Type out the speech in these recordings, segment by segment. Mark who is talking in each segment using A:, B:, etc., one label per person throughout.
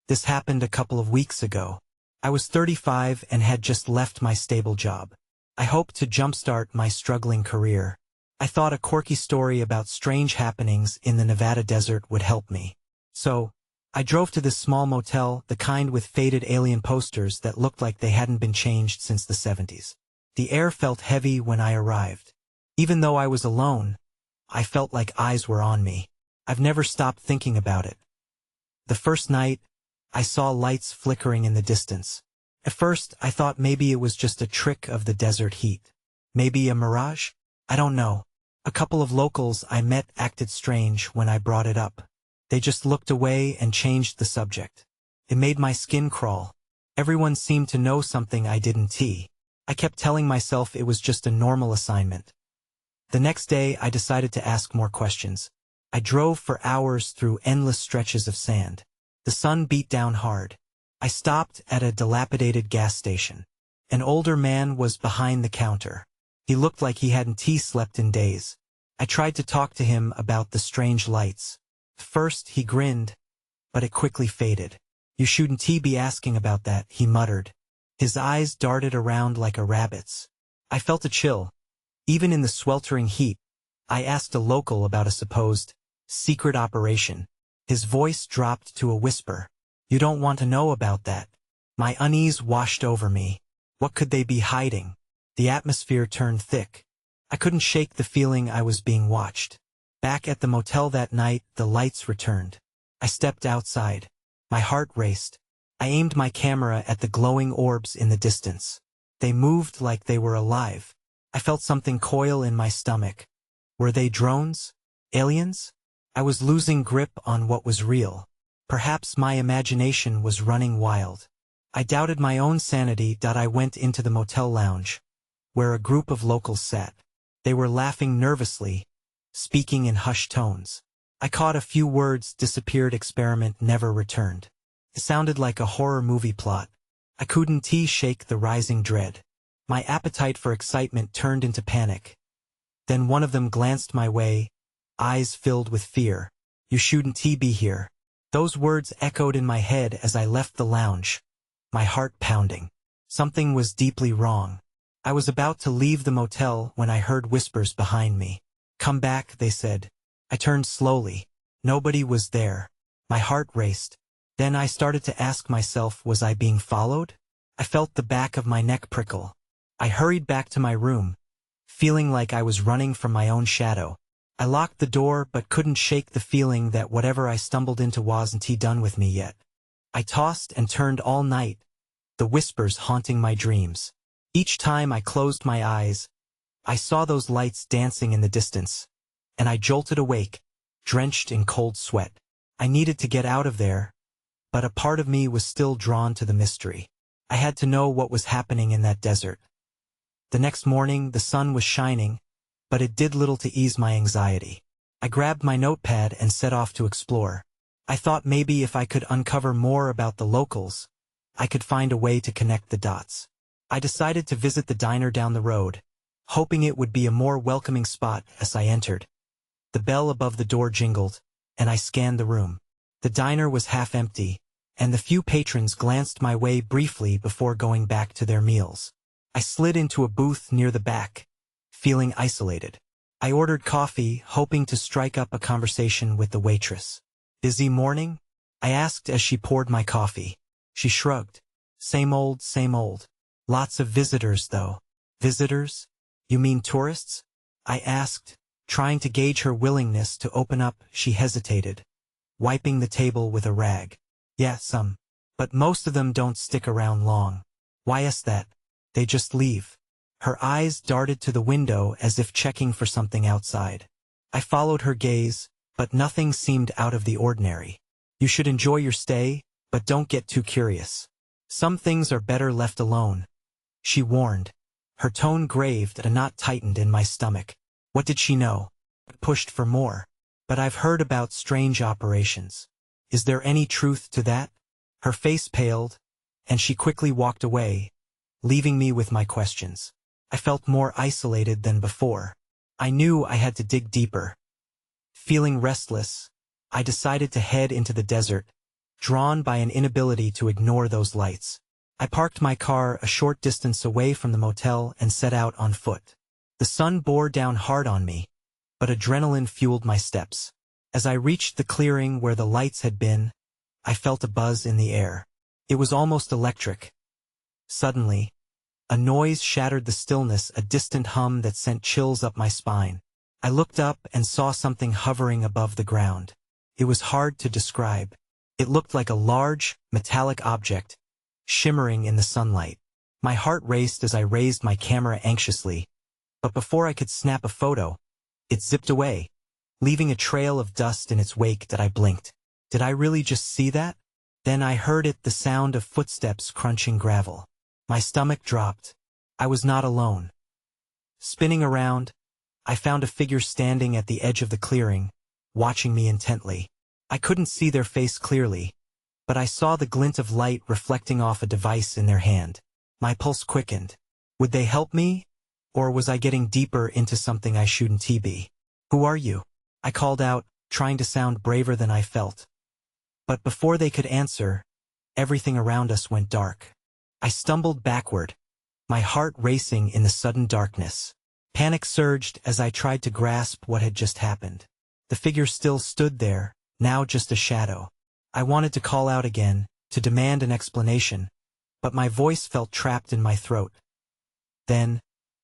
A: This happened a couple of weeks ago. I was 35 and had just left my stable job. I hoped to jumpstart my struggling career. I thought a quirky story about strange happenings in the Nevada desert would help me. So, I drove to this small motel, the kind with faded alien posters that looked like they hadn't been changed since the 70s. The air felt heavy when I arrived. Even though I was alone, I felt like eyes were on me. I've never stopped thinking about it. The first night, I saw lights flickering in the distance. At first, I thought maybe it was just a trick of the desert heat. Maybe a mirage? I don't know. A couple of locals I met acted strange when I brought it up. They just looked away and changed the subject. It made my skin crawl. Everyone seemed to know something I didn't. I kept telling myself it was just a normal assignment. The next day, I decided to ask more questions. I drove for hours through endless stretches of sand. The sun beat down hard. I stopped at a dilapidated gas station. An older man was behind the counter. He looked like he hadn't slept in days. I tried to talk to him about the strange lights. First, he grinned, but it quickly faded. "You shouldn't be asking about that," he muttered. His eyes darted around like a rabbit's. I felt a chill. Even in the sweltering heat, I asked a local about a supposed secret operation. His voice dropped to a whisper. "You don't want to know about that." My unease washed over me. What could they be hiding? The atmosphere turned thick. I couldn't shake the feeling I was being watched. Back at the motel that night, the lights returned. I stepped outside. My heart raced. I aimed my camera at the glowing orbs in the distance. They moved like they were alive. I felt something coil in my stomach. Were they drones? Aliens? I was losing grip on what was real. Perhaps my imagination was running wild. I doubted my own sanity. I went into the motel lounge, where a group of locals sat. They were laughing nervously, speaking in hushed tones. I caught a few words: disappeared, experiment, never returned. It sounded like a horror movie plot. I couldn't shake the rising dread. My appetite for excitement turned into panic. Then one of them glanced my way, eyes filled with fear. "You shouldn't be here." Those words echoed in my head as I left the lounge, my heart pounding. Something was deeply wrong. I was about to leave the motel when I heard whispers behind me. "Come back," they said. I turned slowly. Nobody was there. My heart raced. Then I started to ask myself, was I being followed? I felt the back of my neck prickle. I hurried back to my room, feeling like I was running from my own shadow. I locked the door but couldn't shake the feeling that whatever I stumbled into wasn't done with me yet. I tossed and turned all night, the whispers haunting my dreams. Each time I closed my eyes, I saw those lights dancing in the distance, and I jolted awake, drenched in cold sweat. I needed to get out of there, but a part of me was still drawn to the mystery. I had to know what was happening in that desert. The next morning, the sun was shining, but it did little to ease my anxiety. I grabbed my notepad and set off to explore. I thought maybe if I could uncover more about the locals, I could find a way to connect the dots. I decided to visit the diner down the road, hoping it would be a more welcoming spot. As I entered, the bell above the door jingled, and I scanned the room. The diner was half empty, and the few patrons glanced my way briefly before going back to their meals. I slid into a booth near the back, feeling isolated. I ordered coffee, hoping to strike up a conversation with the waitress. "Busy morning?" I asked as she poured my coffee. She shrugged. Same old, same old. Lots of visitors, though." "Visitors? You mean tourists?" I asked, trying to gauge her willingness to open up. She hesitated, wiping the table with a rag. "Yeah, some. But most of them don't stick around long." "Why is that?" "They just leave." Her eyes darted to the window as if checking for something outside. I followed her gaze, but nothing seemed out of the ordinary. "You should enjoy your stay, but don't get too curious. Some things are better left alone," she warned. Her tone graved, a knot tightened in my stomach. What did she know? I pushed for more. "But I've heard about strange operations. Is there any truth to that?" Her face paled, and she quickly walked away, leaving me with my questions. I felt more isolated than before. I knew I had to dig deeper. Feeling restless, I decided to head into the desert, drawn by an inability to ignore those lights. I parked my car a short distance away from the motel and set out on foot. The sun bore down hard on me, but adrenaline fueled my steps. As I reached the clearing where the lights had been, I felt a buzz in the air. It was almost electric. Suddenly, a noise shattered the stillness, a distant hum that sent chills up my spine. I looked up and saw something hovering above the ground. It was hard to describe. It looked like a large, metallic object, shimmering in the sunlight. My heart raced as I raised my camera anxiously, but before I could snap a photo, it zipped away, leaving a trail of dust in its wake that I blinked. Did I really just see that? Then I heard it, the sound of footsteps crunching gravel. My stomach dropped. I was not alone. Spinning around, I found a figure standing at the edge of the clearing, watching me intently. I couldn't see their face clearly, but I saw the glint of light reflecting off a device in their hand. My pulse quickened. Would they help me? Or was I getting deeper into something I shouldn't be? Who are you? I called out, trying to sound braver than I felt. But before they could answer, everything around us went dark. I stumbled backward, my heart racing in the sudden darkness. Panic surged as I tried to grasp what had just happened. The figure still stood there, now just a shadow. I wanted to call out again, to demand an explanation, but my voice felt trapped in my throat. Then,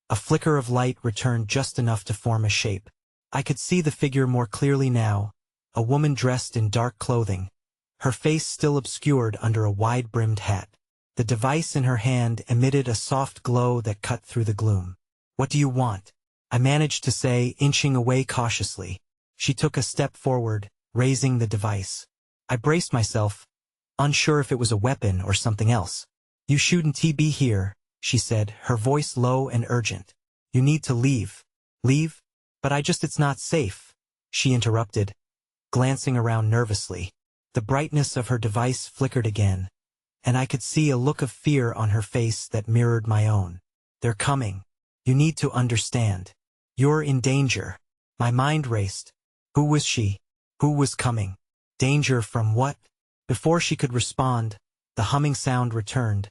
A: a flicker of light returned just enough to form a shape. I could see the figure more clearly now, a woman dressed in dark clothing, her face still obscured under a wide-brimmed hat. The device in her hand emitted a soft glow that cut through the gloom. "What do you want?" I managed to say, inching away cautiously. She took a step forward, raising the device. I braced myself, unsure if it was a weapon or something else. "You shouldn't be here," she said, her voice low and urgent. "You need to leave." "Leave? But it's not safe," she interrupted, glancing around nervously. The brightness of her device flickered again, and I could see a look of fear on her face that mirrored my own. "They're coming. You need to understand. You're in danger." My mind raced. Who was she? Who was coming? Danger from what? Before she could respond, the humming sound returned,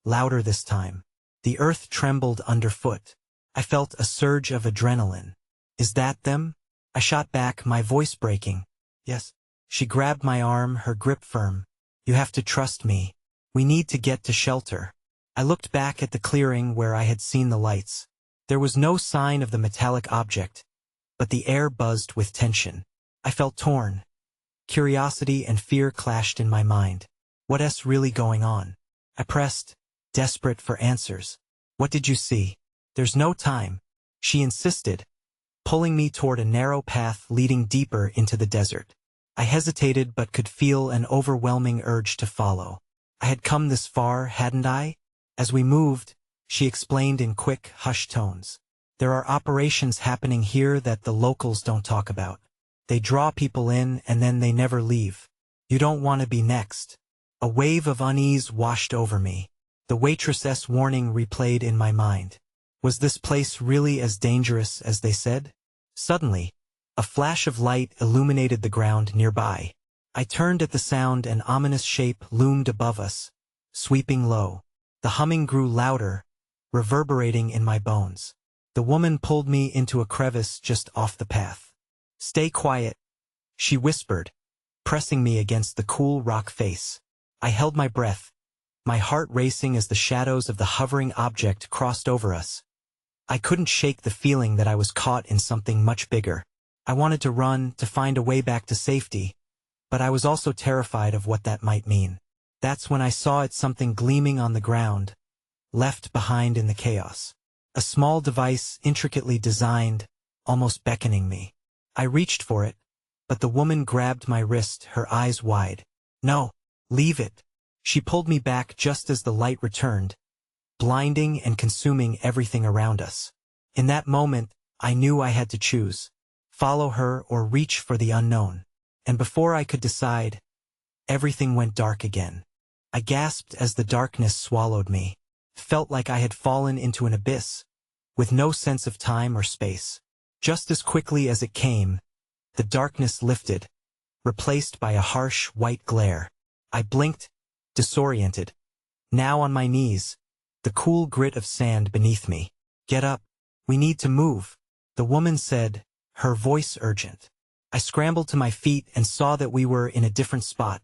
A: louder this time. The earth trembled underfoot. I felt a surge of adrenaline. "Is that them?" I shot back, my voice breaking. "Yes." She grabbed my arm, her grip firm. "You have to trust me. We need to get to shelter." I looked back at the clearing where I had seen the lights. There was no sign of the metallic object, but the air buzzed with tension. I felt torn. Curiosity and fear clashed in my mind. What's really going on? I pressed, desperate for answers. "What did you see?" "There's no time," she insisted, pulling me toward a narrow path leading deeper into the desert. I hesitated but could feel an overwhelming urge to follow. I had come this far, hadn't I? As we moved, she explained in quick, hushed tones. "There are operations happening here that the locals don't talk about. They draw people in and then they never leave. You don't want to be next." A wave of unease washed over me. The waitress's warning replayed in my mind. Was this place really as dangerous as they said? Suddenly, a flash of light illuminated the ground nearby. I turned at the sound. An ominous shape loomed above us, sweeping low. The humming grew louder, reverberating in my bones. The woman pulled me into a crevice just off the path. "Stay quiet," she whispered, pressing me against the cool rock face. I held my breath, my heart racing as the shadows of the hovering object crossed over us. I couldn't shake the feeling that I was caught in something much bigger. I wanted to run, to find a way back to safety, but I was also terrified of what that might mean. That's when I saw it, something gleaming on the ground, left behind in the chaos. A small device, intricately designed, almost beckoning me. I reached for it, but the woman grabbed my wrist, her eyes wide. "No, leave it." She pulled me back just as the light returned, blinding and consuming everything around us. In that moment, I knew I had to choose. Follow her or reach for the unknown. And before I could decide, everything went dark again. I gasped as the darkness swallowed me. Felt like I had fallen into an abyss, with no sense of time or space. Just as quickly as it came, the darkness lifted, replaced by a harsh white glare. I blinked, disoriented. Now on my knees, the cool grit of sand beneath me. Get up. We need to move, the woman said, her voice urgent. I scrambled to my feet and saw that we were in a different spot,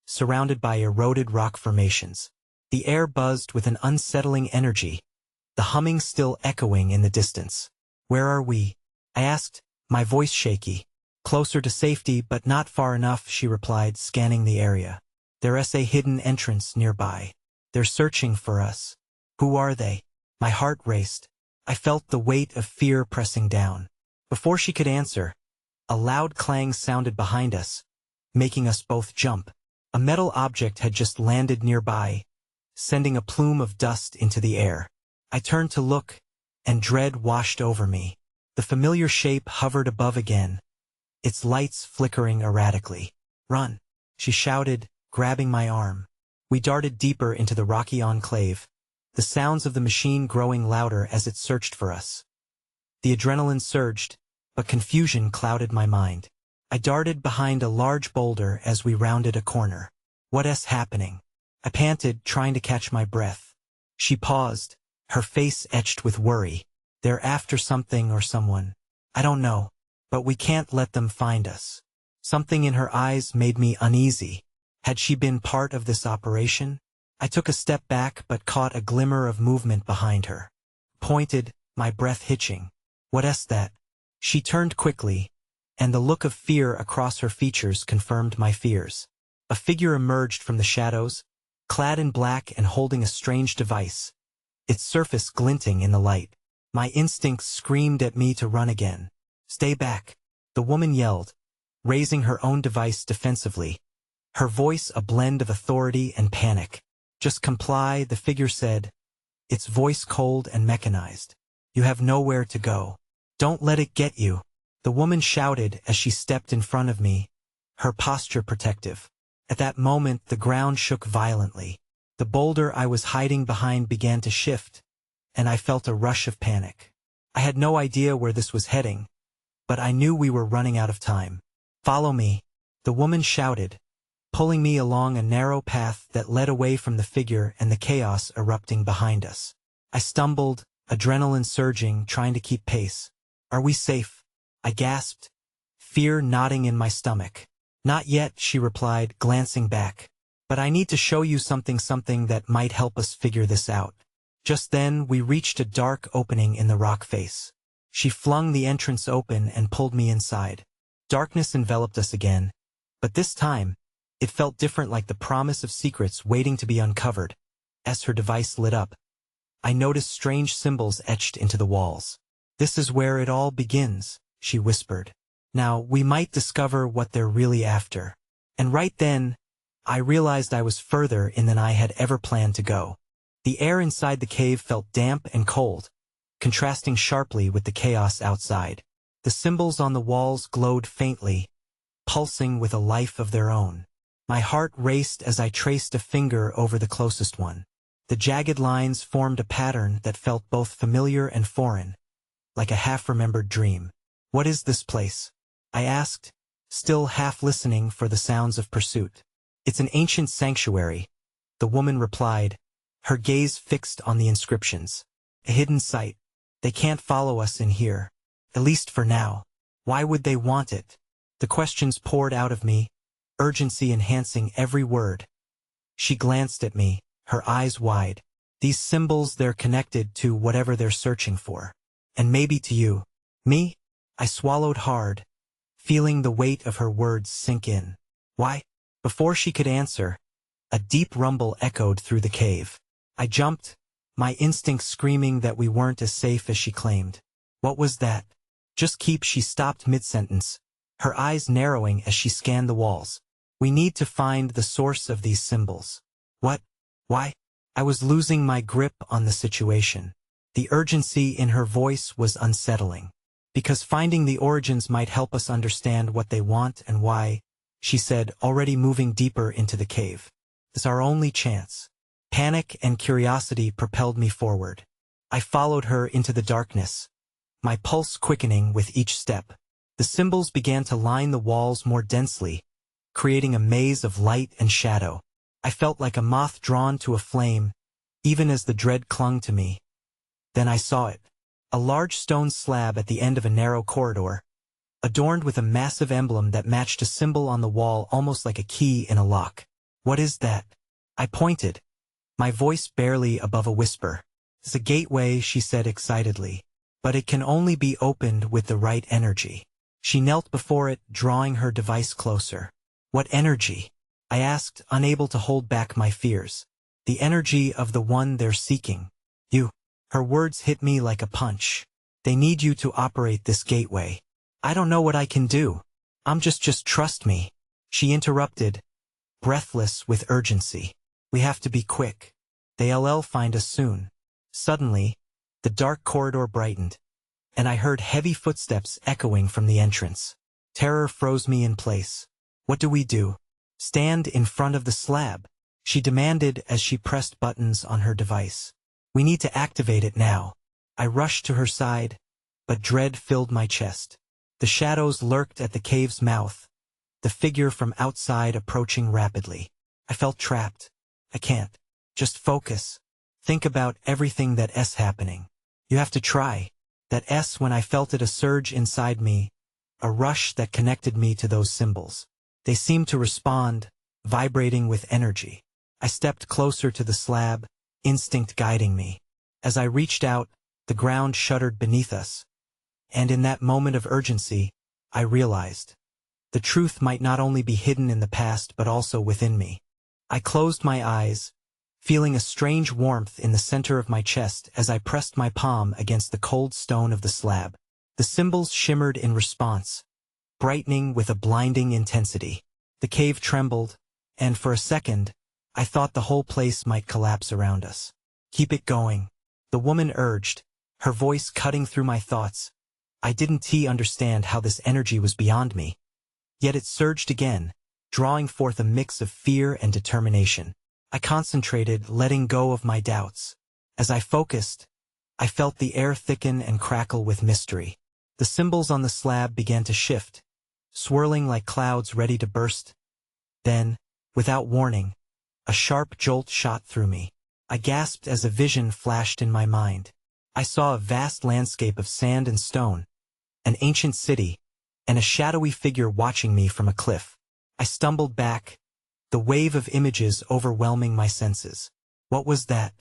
A: surrounded by eroded rock formations. The air buzzed with an unsettling energy, the humming still echoing in the distance. Where are we? I asked, my voice shaky. Closer to safety, but not far enough, she replied, scanning the area. There's a hidden entrance nearby. They're searching for us. Who are they? My heart raced. I felt the weight of fear pressing down. Before she could answer, a loud clang sounded behind us, making us both jump. A metal object had just landed nearby, sending a plume of dust into the air. I turned to look, and dread washed over me. The familiar shape hovered above again, its lights flickering erratically. Run, she shouted, grabbing my arm. We darted deeper into the rocky enclave, the sounds of the machine growing louder as it searched for us. The adrenaline surged, but confusion clouded my mind. I darted behind a large boulder as we rounded a corner. What's happening? I panted, trying to catch my breath. She paused, her face etched with worry. They're after something or someone. I don't know, but we can't let them find us. Something in her eyes made me uneasy. Had she been part of this operation? I took a step back but caught a glimmer of movement behind her. Pointed, my breath hitching. What's that? She turned quickly, and the look of fear across her features confirmed my fears. A figure emerged from the shadows, clad in black and holding a strange device, its surface glinting in the light. My instincts screamed at me to run again. Stay back, the woman yelled, raising her own device defensively, her voice a blend of authority and panic. Just comply, the figure said, its voice cold and mechanized. You have nowhere to go. Don't let it get you, the woman shouted as she stepped in front of me, her posture protective. At that moment the ground shook violently. The boulder I was hiding behind began to shift, and I felt a rush of panic. I had no idea where this was heading, but I knew we were running out of time. Follow me, the woman shouted, pulling me along a narrow path that led away from the figure and the chaos erupting behind us. I stumbled, adrenaline surging, trying to keep pace. Are we safe? I gasped, fear knotting in my stomach. Not yet, she replied, glancing back. But I need to show you something that might help us figure this out. Just then, we reached a dark opening in the rock face. She flung the entrance open and pulled me inside. Darkness enveloped us again, but this time, it felt different, like the promise of secrets waiting to be uncovered. As her device lit up, I noticed strange symbols etched into the walls. This is where it all begins, she whispered. Now, we might discover what they're really after. And right then, I realized I was further in than I had ever planned to go. The air inside the cave felt damp and cold, contrasting sharply with the chaos outside. The symbols on the walls glowed faintly, pulsing with a life of their own. My heart raced as I traced a finger over the closest one. The jagged lines formed a pattern that felt both familiar and foreign, like a half-remembered dream. What is this place? I asked, still half listening for the sounds of pursuit. It's an ancient sanctuary, the woman replied, her gaze fixed on the inscriptions. A hidden site. They can't follow us in here. At least for now. Why would they want it? The questions poured out of me, urgency enhancing every word. She glanced at me, her eyes wide. These symbols, they're connected to whatever they're searching for. And maybe to you. Me? I swallowed hard, feeling the weight of her words sink in. Why? Before she could answer, a deep rumble echoed through the cave. I jumped, my instincts screaming that we weren't as safe as she claimed. What was that? Just keep, she stopped mid-sentence, her eyes narrowing as she scanned the walls. We need to find the source of these symbols. What? Why? I was losing my grip on the situation. The urgency in her voice was unsettling. Because finding the origins might help us understand what they want and why, she said, already moving deeper into the cave. It's our only chance. Panic and curiosity propelled me forward. I followed her into the darkness, my pulse quickening with each step. The symbols began to line the walls more densely, creating a maze of light and shadow. I felt like a moth drawn to a flame, even as the dread clung to me. Then I saw it. A large stone slab at the end of a narrow corridor, adorned with a massive emblem that matched a symbol on the wall almost like a key in a lock. "What is that?" I pointed, my voice barely above a whisper. "It's a gateway," she said excitedly. "But it can only be opened with the right energy." She knelt before it, drawing her device closer. "What energy?" I asked, unable to hold back my fears. "The energy of the one they're seeking. You." Her words hit me like a punch. "They need you to operate this gateway." "I don't know what I can do. Just trust me." She interrupted, breathless with urgency. "We have to be quick. They'll find us soon." Suddenly, the dark corridor brightened, and I heard heavy footsteps echoing from the entrance. Terror froze me in place. "What do we do?" "Stand in front of the slab," she demanded as she pressed buttons on her device. "We need to activate it now." I rushed to her side, but dread filled my chest. The shadows lurked at the cave's mouth, the figure from outside approaching rapidly. I felt trapped. "I can't. Just focus. Think about everything that's happening." "You have to try." That S when I felt it, a surge inside me, a rush that connected me to those symbols. They seemed to respond, vibrating with energy. I stepped closer to the slab, instinct guiding me. As I reached out, the ground shuddered beneath us. And in that moment of urgency, I realized the truth might not only be hidden in the past but also within me. I closed my eyes, feeling a strange warmth in the center of my chest as I pressed my palm against the cold stone of the slab. The symbols shimmered in response, brightening with a blinding intensity. The cave trembled, and for a second, I thought the whole place might collapse around us. "Keep it going," the woman urged, her voice cutting through my thoughts. I didn't understand how this energy was beyond me. Yet it surged again, drawing forth a mix of fear and determination. I concentrated, letting go of my doubts. As I focused, I felt the air thicken and crackle with mystery. The symbols on the slab began to shift, swirling like clouds ready to burst. Then, without warning, a sharp jolt shot through me. I gasped as a vision flashed in my mind. I saw a vast landscape of sand and stone, an ancient city, and a shadowy figure watching me from a cliff. I stumbled back, the wave of images overwhelming my senses. "What was that?"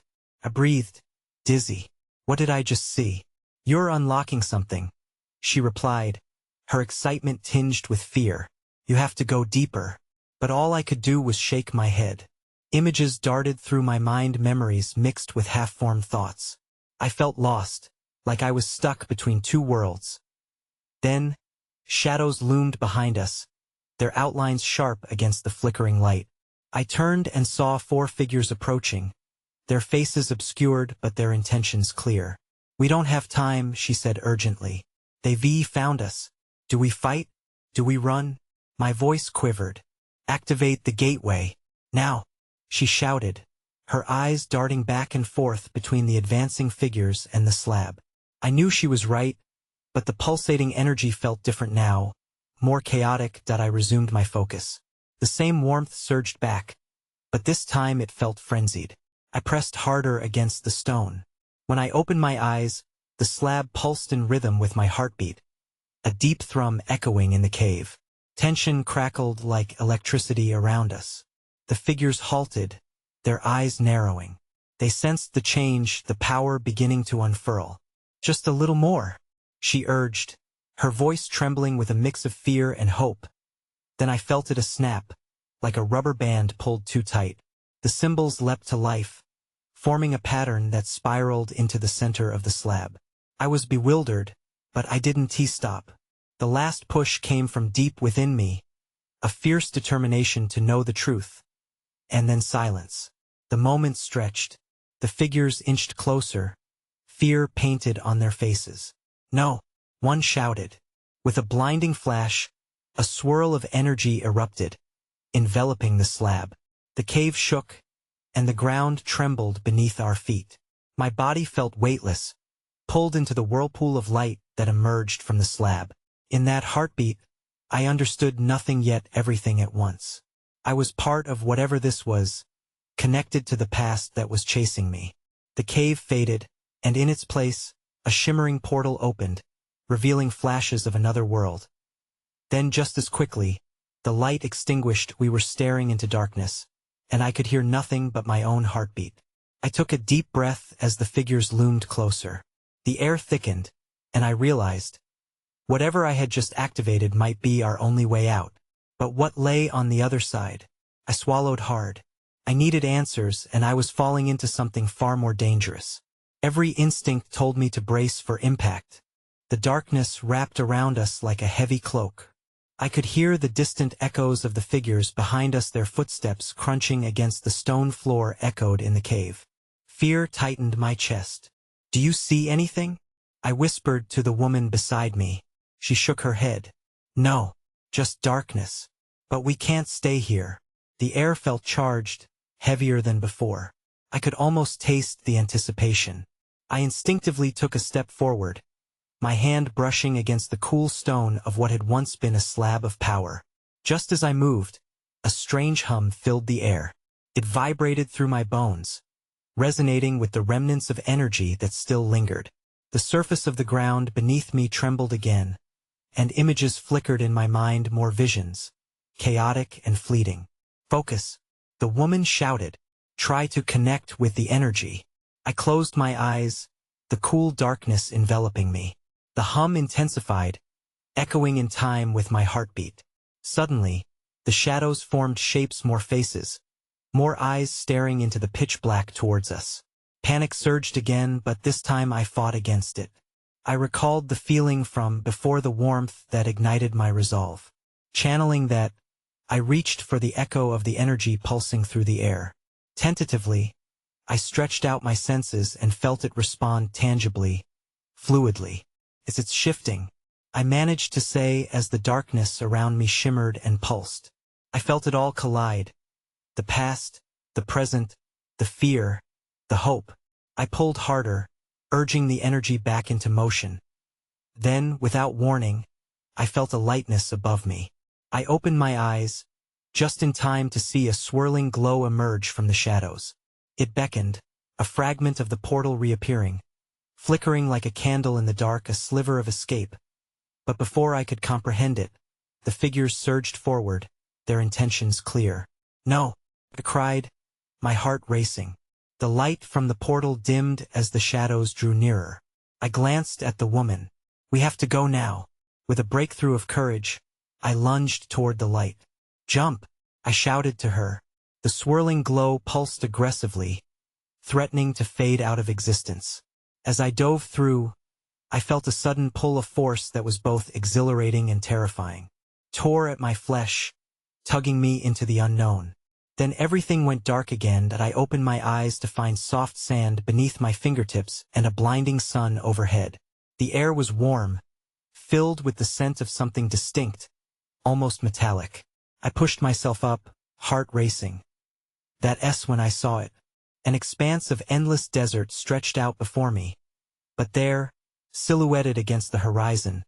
A: I breathed, dizzy. "What did I just see?" "You're unlocking something," she replied, her excitement tinged with fear. "You have to go deeper." But all I could do was shake my head. Images darted through my mind, memories mixed with half-formed thoughts. I felt lost, like I was stuck between two worlds. Then, shadows loomed behind us, their outlines sharp against the flickering light. I turned and saw 4 figures approaching, their faces obscured but their intentions clear. "We don't have time," she said urgently. "They've found us. Do we fight? Do we run?" My voice quivered. "Activate the gateway. Now!" she shouted, her eyes darting back and forth between the advancing figures and the slab. I knew she was right, but the pulsating energy felt different now, more chaotic. I resumed my focus. The same warmth surged back, but this time it felt frenzied. I pressed harder against the stone. When I opened my eyes, the slab pulsed in rhythm with my heartbeat, a deep thrum echoing in the cave. Tension crackled like electricity around us. The figures halted, their eyes narrowing. They sensed the change, the power beginning to unfurl. "Just a little more," she urged, her voice trembling with a mix of fear and hope. Then I felt it a snap, like a rubber band pulled too tight. The symbols leapt to life, forming a pattern that spiraled into the center of the slab. I was bewildered, but I didn't stop. The last push came from deep within me, a fierce determination to know the truth. And then silence. The moments stretched. The figures inched closer, fear painted on their faces. "No!" one shouted. With a blinding flash, a swirl of energy erupted, enveloping the slab. The cave shook, and the ground trembled beneath our feet. My body felt weightless, pulled into the whirlpool of light that emerged from the slab. In that heartbeat, I understood nothing yet everything at once. I was part of whatever this was, connected to the past that was chasing me. The cave faded, and in its place, a shimmering portal opened, revealing flashes of another world. Then just as quickly, the light extinguished. We were staring into darkness, and I could hear nothing but my own heartbeat. I took a deep breath as the figures loomed closer. The air thickened, and I realized, whatever I had just activated might be our only way out. But what lay on the other side? I swallowed hard. I needed answers, and I was falling into something far more dangerous. Every instinct told me to brace for impact. The darkness wrapped around us like a heavy cloak. I could hear the distant echoes of the figures behind us, their footsteps crunching against the stone floor echoed in the cave. Fear tightened my chest. "Do you see anything?" I whispered to the woman beside me. She shook her head. "No, just darkness. But we can't stay here." The air felt charged, heavier than before. I could almost taste the anticipation. I instinctively took a step forward, my hand brushing against the cool stone of what had once been a slab of power. Just as I moved, a strange hum filled the air. It vibrated through my bones, resonating with the remnants of energy that still lingered. The surface of the ground beneath me trembled again, and images flickered in my mind, more visions, chaotic and fleeting. "Focus," the woman shouted. "Try to connect with the energy." I closed my eyes, the cool darkness enveloping me. The hum intensified, echoing in time with my heartbeat. Suddenly, the shadows formed shapes, more faces, more eyes staring into the pitch black towards us. Panic surged again, but this time I fought against it. I recalled the feeling from before, the warmth that ignited my resolve. Channeling that, I reached for the echo of the energy pulsing through the air. Tentatively, I stretched out my senses and felt it respond tangibly, fluidly. "It's shifting," I managed to say as the darkness around me shimmered and pulsed. I felt it all collide. The past, the present, the fear, the hope. I pulled harder, urging the energy back into motion. Then, without warning, I felt a lightness above me. I opened my eyes, just in time to see a swirling glow emerge from the shadows. It beckoned, a fragment of the portal reappearing, flickering like a candle in the dark, a sliver of escape. But before I could comprehend it, the figures surged forward, their intentions clear. "No!" I cried, my heart racing. The light from the portal dimmed as the shadows drew nearer. I glanced at the woman. "We have to go now." With a breakthrough of courage, I lunged toward the light. "Jump!" I shouted to her. The swirling glow pulsed aggressively, threatening to fade out of existence. As I dove through, I felt a sudden pull of force that was both exhilarating and terrifying. Tore at my flesh, tugging me into the unknown. Then everything went dark again, and I opened my eyes to find soft sand beneath my fingertips and a blinding sun overhead. The air was warm, filled with the scent of something distinct, almost metallic. I pushed myself up, heart racing. That S when I saw it. An expanse of endless desert stretched out before me. But there, silhouetted against the horizon,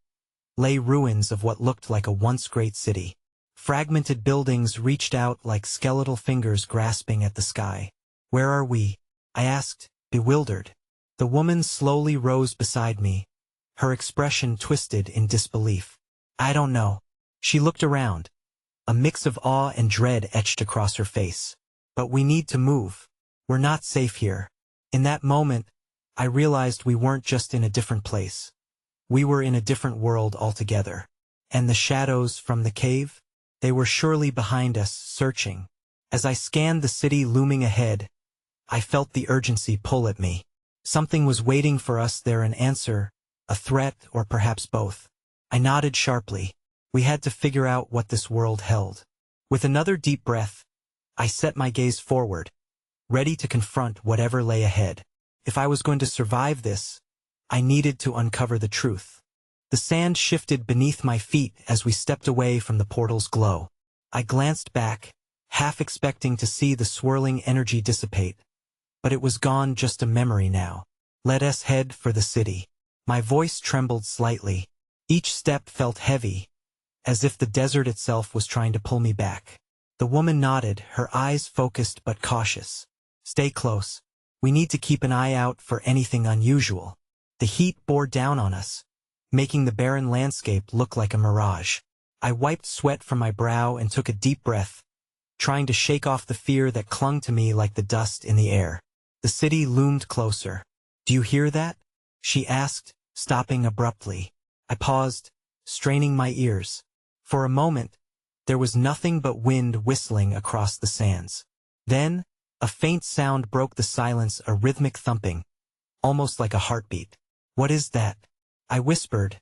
A: lay ruins of what looked like a once great city. Fragmented buildings reached out like skeletal fingers grasping at the sky. "Where are we?" I asked, bewildered. The woman slowly rose beside me, her expression twisted in disbelief. "I don't know." She looked around. A mix of awe and dread etched across her face. "But we need to move. We're not safe here." In that moment, I realized we weren't just in a different place. We were in a different world altogether. And the shadows from the cave? They were surely behind us, searching. As I scanned the city looming ahead, I felt the urgency pull at me. Something was waiting for us there, an answer, a threat, or perhaps both. I nodded sharply. We had to figure out what this world held. With another deep breath, I set my gaze forward, ready to confront whatever lay ahead. If I was going to survive this, I needed to uncover the truth. The sand shifted beneath my feet as we stepped away from the portal's glow. I glanced back, half expecting to see the swirling energy dissipate. But it was gone, just a memory now. "Let us head for the city." My voice trembled slightly. Each step felt heavy, as if the desert itself was trying to pull me back. The woman nodded, her eyes focused but cautious. Stay close. We need to keep an eye out for anything unusual. The heat bore down on us, making the barren landscape look like a mirage. I wiped sweat from my brow and took a deep breath, trying to shake off the fear that clung to me like the dust in the air. The city loomed closer. Do you hear that? She asked, stopping abruptly. I paused, straining my ears. For a moment, there was nothing but wind whistling across the sands. Then, a faint sound broke the silence, a rhythmic thumping, almost like a heartbeat. What is that? I whispered,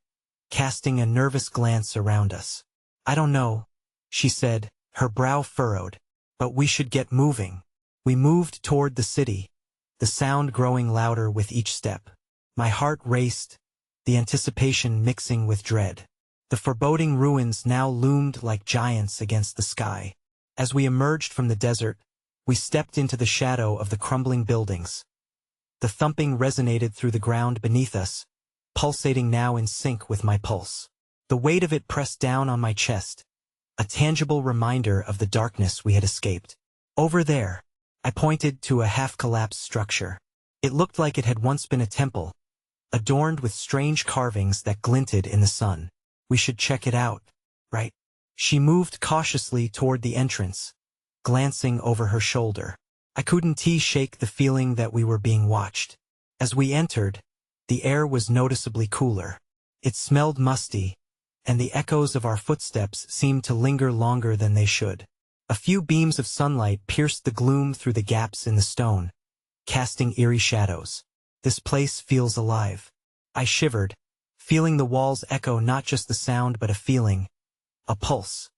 A: casting a nervous glance around us. I don't know, she said, her brow furrowed. But we should get moving. We moved toward the city, the sound growing louder with each step. My heart raced, the anticipation mixing with dread. The foreboding ruins now loomed like giants against the sky. As we emerged from the desert, we stepped into the shadow of the crumbling buildings. The thumping resonated through the ground beneath us, pulsating now in sync with my pulse. The weight of it pressed down on my chest, a tangible reminder of the darkness we had escaped. Over there, I pointed to a half-collapsed structure. It looked like it had once been a temple, adorned with strange carvings that glinted in the sun. We should check it out, right? She moved cautiously toward the entrance, glancing over her shoulder. I couldn't shake the feeling that we were being watched. As we entered, the air was noticeably cooler. It smelled musty, and the echoes of our footsteps seemed to linger longer than they should. A few beams of sunlight pierced the gloom through the gaps in the stone, casting eerie shadows. This place feels alive. I shivered, feeling the walls echo not just the sound but a feeling, a pulse.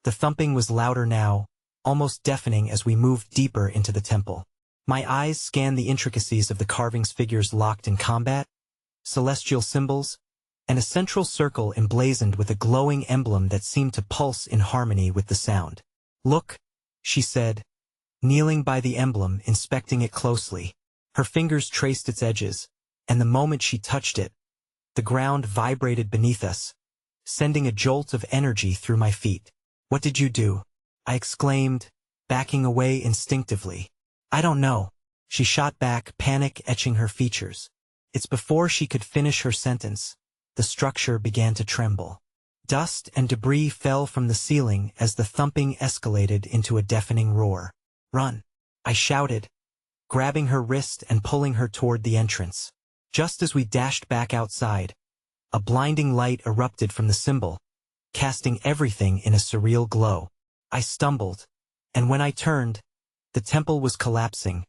A: The thumping was louder now, almost deafening as we moved deeper into the temple. My eyes scanned the intricacies of the carvings, figures locked in combat, celestial symbols, and a central circle emblazoned with a glowing emblem that seemed to pulse in harmony with the sound. Look, she said, kneeling by the emblem, inspecting it closely. Her fingers traced its edges, and the moment she touched it, the ground vibrated beneath us, sending a jolt of energy through my feet. What did you do? I exclaimed, backing away instinctively. I don't know. She shot back, panic etching her features. It's before she could finish her sentence. The structure began to tremble. Dust and debris fell from the ceiling as the thumping escalated into a deafening roar. Run! I shouted, grabbing her wrist and pulling her toward the entrance. Just as we dashed back outside, a blinding light erupted from the symbol, casting everything in a surreal glow. I stumbled, and when I turned, the temple was collapsing,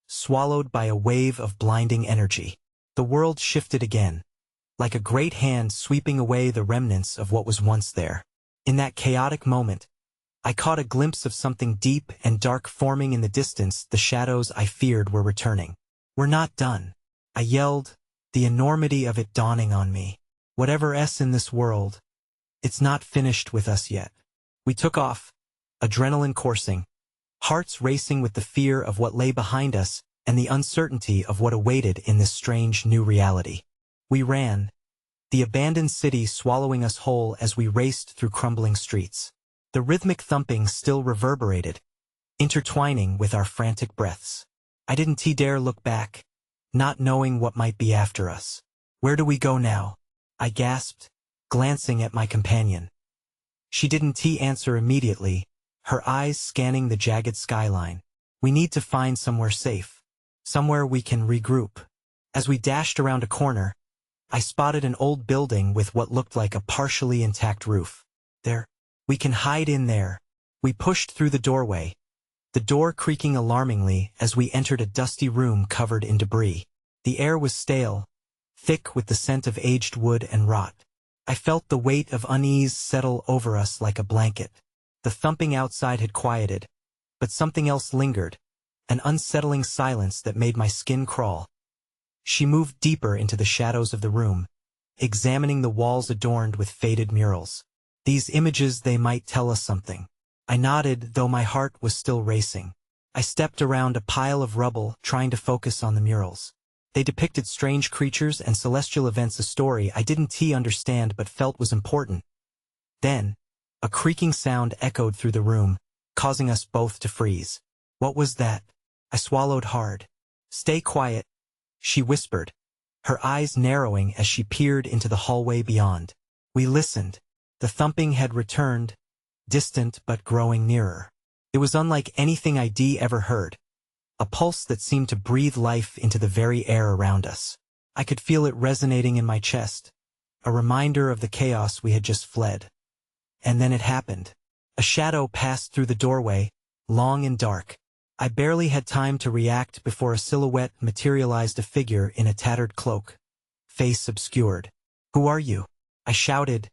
A: swallowed by a wave of blinding energy. The world shifted again, like a great hand sweeping away the remnants of what was once there. In that chaotic moment, I caught a glimpse of something deep and dark forming in the distance. The shadows I feared were returning. We're not done, I yelled, the enormity of it dawning on me. Whatever's in this world, it's not finished with us yet. We took off, adrenaline coursing, hearts racing with the fear of what lay behind us and the uncertainty of what awaited in this strange new reality. We ran, the abandoned city swallowing us whole as we raced through crumbling streets. The rhythmic thumping still reverberated, intertwining with our frantic breaths. I didn't dare look back, not knowing what might be after us. Where do we go now? I gasped, glancing at my companion. She didn't answer immediately, her eyes scanning the jagged skyline. We need to find somewhere safe, somewhere we can regroup. As we dashed around a corner, I spotted an old building with what looked like a partially intact roof. There, we can hide in there. We pushed through the doorway, the door creaking alarmingly as we entered a dusty room covered in debris. The air was stale, thick with the scent of aged wood and rot. I felt the weight of unease settle over us like a blanket. The thumping outside had quieted, but something else lingered, an unsettling silence that made my skin crawl. She moved deeper into the shadows of the room, examining the walls adorned with faded murals. These images, they might tell us something. I nodded, though my heart was still racing. I stepped around a pile of rubble, trying to focus on the murals. They depicted strange creatures and celestial events, a story I didn't understand but felt was important. Then, a creaking sound echoed through the room, causing us both to freeze. What was that? I swallowed hard. Stay quiet, she whispered, her eyes narrowing as she peered into the hallway beyond. We listened. The thumping had returned, distant but growing nearer. It was unlike anything I'd ever heard, a pulse that seemed to breathe life into the very air around us. I could feel it resonating in my chest, a reminder of the chaos we had just fled. And then it happened. A shadow passed through the doorway, long and dark. I barely had time to react before a silhouette materialized, a figure in a tattered cloak, face obscured. "Who are you?" I shouted,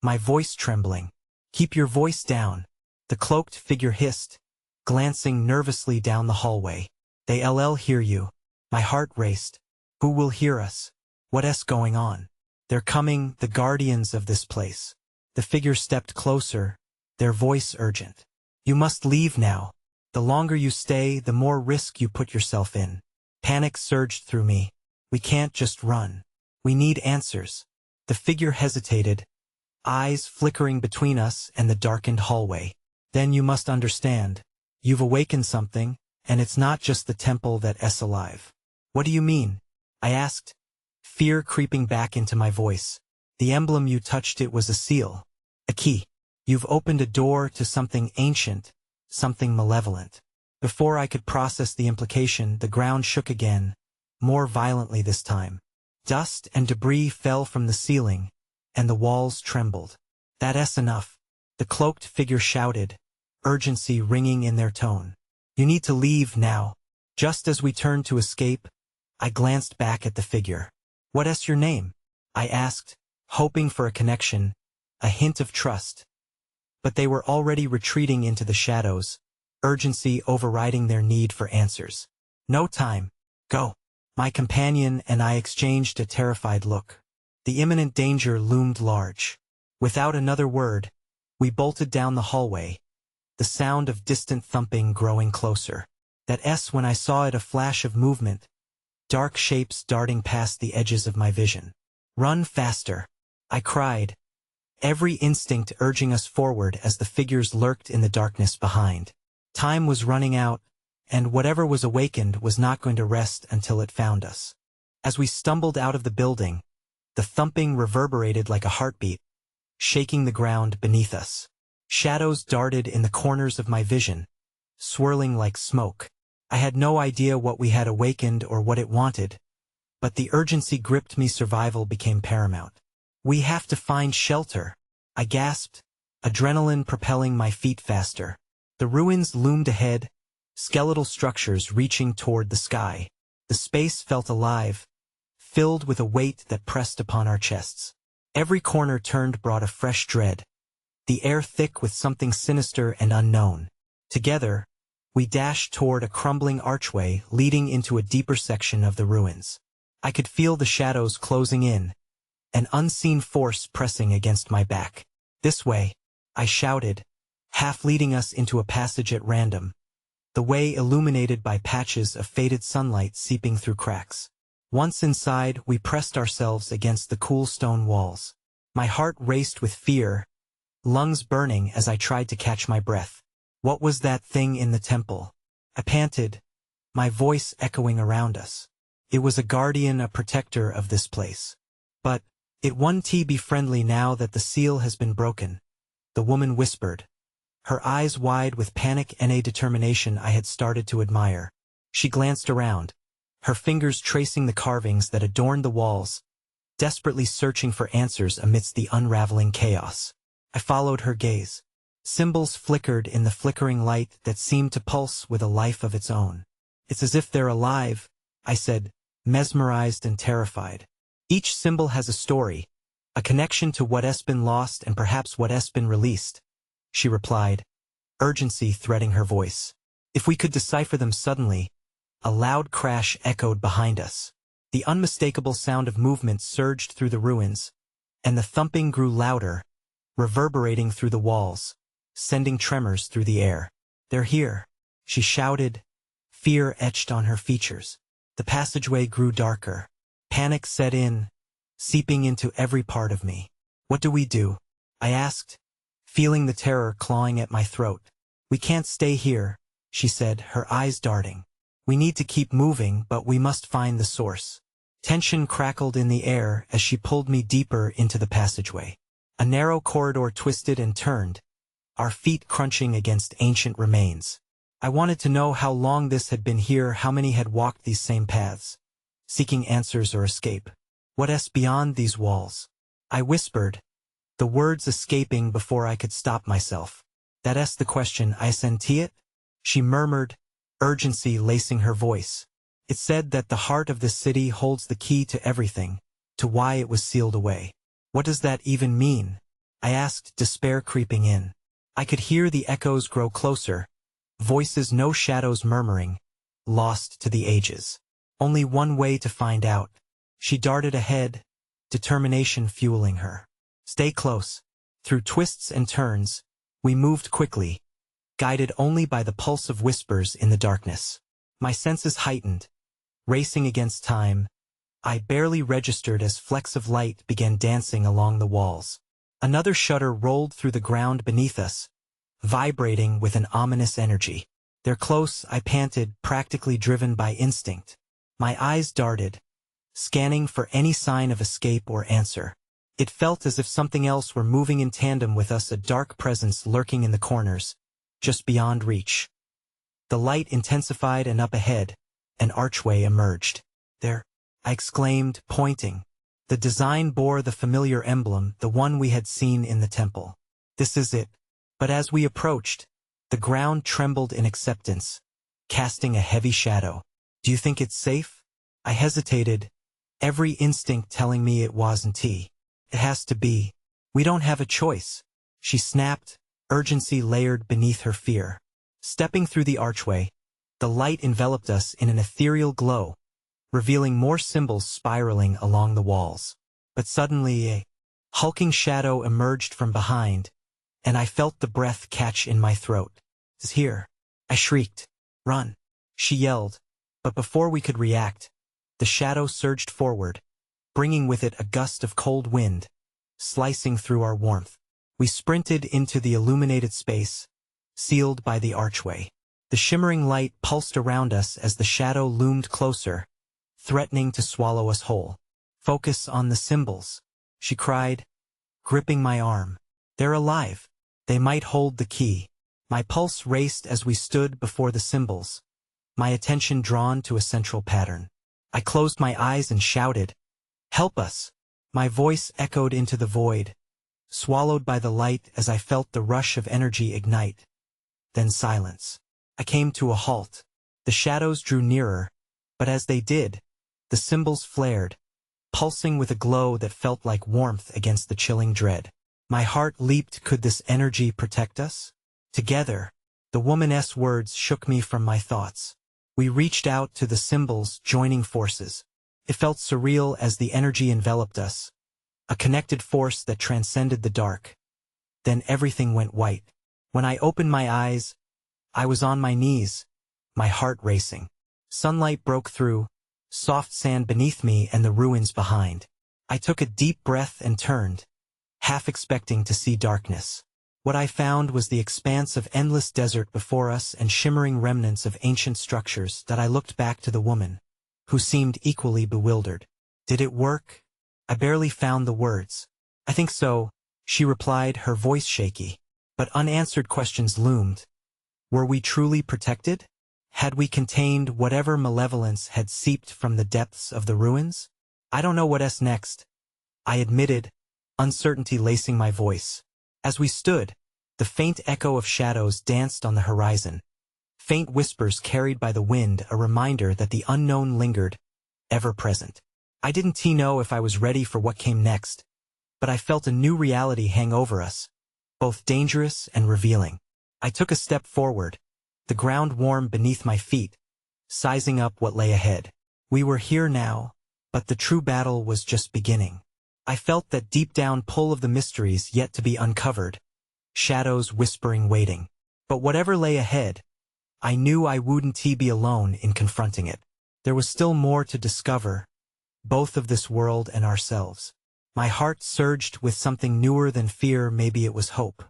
A: my voice trembling. "Keep your voice down," the cloaked figure hissed, glancing nervously down the hallway. "They'll hear you." My heart raced. Who will hear us? What's going on? "They're coming, the guardians of this place." The figure stepped closer, their voice urgent. "You must leave now. The longer you stay, the more risk you put yourself in." Panic surged through me. "We can't just run. We need answers." The figure hesitated, eyes flickering between us and the darkened hallway. "Then you must understand. You've awakened something, and it's not just the temple that's alive." "What do you mean?" I asked, fear creeping back into my voice. "The emblem you touched, it was a seal. A key. You've opened a door to something ancient, something malevolent." Before I could process the implication, the ground shook again, more violently this time. Dust and debris fell from the ceiling, and the walls trembled. "That's enough," the cloaked figure shouted, urgency ringing in their tone. "You need to leave now." Just as we turned to escape, I glanced back at the figure. "What's your name?" I asked, hoping for a connection, a hint of trust. But they were already retreating into the shadows, urgency overriding their need for answers. "No time. Go." My companion and I exchanged a terrified look. The imminent danger loomed large. Without another word, we bolted down the hallway, the sound of distant thumping growing closer. That's when I saw it, a flash of movement, dark shapes darting past the edges of my vision. "Run faster," I cried, every instinct urging us forward as the figures lurked in the darkness behind. Time was running out, and whatever was awakened was not going to rest until it found us. As we stumbled out of the building, the thumping reverberated like a heartbeat, shaking the ground beneath us. Shadows darted in the corners of my vision, swirling like smoke. I had no idea what we had awakened or what it wanted, but the urgency gripped me. Survival became paramount. "We have to find shelter," I gasped, adrenaline propelling my feet faster. The ruins loomed ahead, skeletal structures reaching toward the sky. The space felt alive, filled with a weight that pressed upon our chests. Every corner turned brought a fresh dread, the air thick with something sinister and unknown. Together, we dashed toward a crumbling archway leading into a deeper section of the ruins. I could feel the shadows closing in, an unseen force pressing against my back. "This way," I shouted, half leading us into a passage at random, the way illuminated by patches of faded sunlight seeping through cracks. Once inside, we pressed ourselves against the cool stone walls. My heart raced with fear, lungs burning as I tried to catch my breath. What was that thing in the temple? I panted, my voice echoing around us. It was a guardian, a protector of this place. "But it won't be friendly now that the seal has been broken," the woman whispered, her eyes wide with panic and a determination I had started to admire. She glanced around, her fingers tracing the carvings that adorned the walls, desperately searching for answers amidst the unraveling chaos. I followed her gaze. Symbols flickered in the flickering light that seemed to pulse with a life of its own. "It's as if they're alive," I said, mesmerized and terrified. "Each symbol has a story, a connection to what's been lost and perhaps what's been released," she replied, urgency threading her voice. If we could decipher them suddenly, a loud crash echoed behind us. The unmistakable sound of movement surged through the ruins, and the thumping grew louder, reverberating through the walls, sending tremors through the air. "They're here," she shouted, fear etched on her features. The passageway grew darker. Panic set in, seeping into every part of me. "What do we do?" I asked, feeling the terror clawing at my throat. "We can't stay here," she said, her eyes darting. "We need to keep moving, but we must find the source." Tension crackled in the air as she pulled me deeper into the passageway. A narrow corridor twisted and turned, our feet crunching against ancient remains. I wanted to know how long this had been here, how many had walked these same paths, seeking answers or escape. "What's beyond these walls?" I whispered, the words escaping before I could stop myself. "That's the question, I senti it?" she murmured, urgency lacing her voice. "It said that the heart of this city holds the key to everything, to why it was sealed away." "What does that even mean?" I asked, despair creeping in. I could hear the echoes grow closer, voices no shadows murmuring, lost to the ages. Only one way to find out. She darted ahead, determination fueling her. "Stay close." Through twists and turns, we moved quickly, guided only by the pulse of whispers in the darkness. My senses heightened, racing against time. I barely registered as flecks of light began dancing along the walls. Another shudder rolled through the ground beneath us, vibrating with an ominous energy. "They're close," I panted, practically driven by instinct. My eyes darted, scanning for any sign of escape or answer. It felt as if something else were moving in tandem with us, a dark presence lurking in the corners, just beyond reach. The light intensified, and up ahead, an archway emerged. "There," I exclaimed, pointing. The design bore the familiar emblem, the one we had seen in the temple. "This is it." But as we approached, the ground trembled in acceptance, casting a heavy shadow. "Do you think it's safe?" I hesitated, every instinct telling me it wasn't. "It has to be. We don't have a choice," she snapped, urgency layered beneath her fear. Stepping through the archway, the light enveloped us in an ethereal glow, revealing more symbols spiraling along the walls. But suddenly a hulking shadow emerged from behind, and I felt the breath catch in my throat. "It's here," I shrieked. "Run," she yelled, but before we could react, the shadow surged forward, bringing with it a gust of cold wind, slicing through our warmth. We sprinted into the illuminated space, sealed by the archway. The shimmering light pulsed around us as the shadow loomed closer, threatening to swallow us whole. "Focus on the symbols," she cried, gripping my arm. "They're alive. They might hold the key." My pulse raced as we stood before the symbols, my attention drawn to a central pattern. I closed my eyes and shouted, "Help us!" My voice echoed into the void, swallowed by the light as I felt the rush of energy ignite. Then silence. I came to a halt. The shadows drew nearer, but as they did, the symbols flared, pulsing with a glow that felt like warmth against the chilling dread. My heart leaped. Could this energy protect us? Together, the woman's words shook me from my thoughts. We reached out to the symbols, joining forces. It felt surreal as the energy enveloped us, a connected force that transcended the dark. Then everything went white. When I opened my eyes, I was on my knees, my heart racing. Sunlight broke through, soft sand beneath me and the ruins behind. I took a deep breath and turned, half expecting to see darkness. What I found was the expanse of endless desert before us and shimmering remnants of ancient structures. That I looked back to the woman, who seemed equally bewildered. "Did it work?" I barely found the words. "I think so," she replied, her voice shaky. But unanswered questions loomed. Were we truly protected? Had we contained whatever malevolence had seeped from the depths of the ruins? "I don't know what's next," I admitted, uncertainty lacing my voice. As we stood, the faint echo of shadows danced on the horizon. Faint whispers carried by the wind, a reminder that the unknown lingered, ever present. I didn't know if I was ready for what came next, but I felt a new reality hang over us, both dangerous and revealing. I took a step forward, the ground warm beneath my feet, sizing up what lay ahead. We were here now, but the true battle was just beginning. I felt that deep down pull of the mysteries yet to be uncovered, shadows whispering, waiting. But whatever lay ahead, I knew I wouldn't be alone in confronting it. There was still more to discover, both of this world and ourselves. My heart surged with something newer than fear. Maybe it was hope.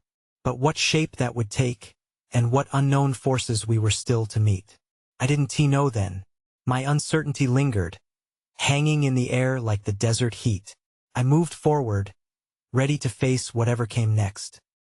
A: But what shape that would take, and what unknown forces we were still to meet. I didn't know then. My uncertainty lingered, hanging in the air like the desert heat. I moved forward, ready to face whatever came next.